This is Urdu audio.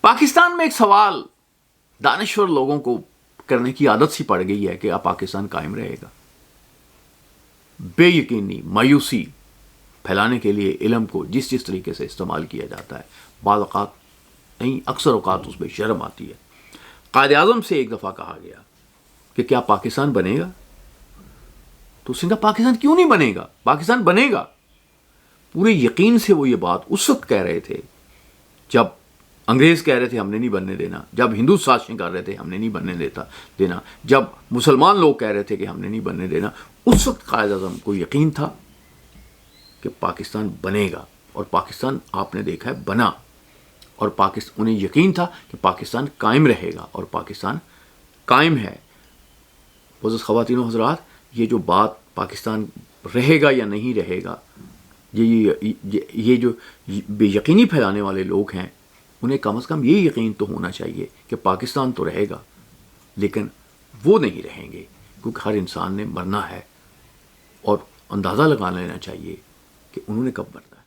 پاکستان میں ایک سوال دانشور لوگوں کو کرنے کی عادت سی پڑ گئی ہے کہ اب پاکستان قائم رہے گا. بے یقینی مایوسی پھیلانے کے لیے علم کو جس طریقے سے استعمال کیا جاتا ہے، بعض اوقات نہیں اکثر اوقات اس میں شرم آتی ہے. قائد اعظم سے ایک دفعہ کہا گیا کہ کیا پاکستان بنے گا؟ تو اس نے کہا پاکستان کیوں نہیں بنے گا، پاکستان بنے گا. پورے یقین سے وہ یہ بات اس وقت کہہ رہے تھے جب انگریز کہہ رہے تھے ہم نے نہیں بننے دینا، جب ہندو سازشیں کر رہے تھے ہم نے نہیں بننے دینا، جب مسلمان لوگ کہہ رہے تھے کہ ہم نے نہیں بننے دینا. اس وقت قائد اعظم کو یقین تھا کہ پاکستان بنے گا، اور پاکستان آپ نے دیکھا ہے بنا، اور انہیں یقین تھا کہ پاکستان قائم رہے گا، اور پاکستان قائم ہے. معزز خواتین و حضرات، یہ جو بات پاکستان رہے گا یا نہیں رہے گا، یہ جو بے یقینی پھیلانے والے لوگ ہیں، انہیں کم از کم یہ یقین تو ہونا چاہیے کہ پاکستان تو رہے گا، لیکن وہ نہیں رہیں گے، کیونکہ ہر انسان نے مرنا ہے، اور اندازہ لگا لینا چاہیے کہ انہوں نے کب مرنا ہے.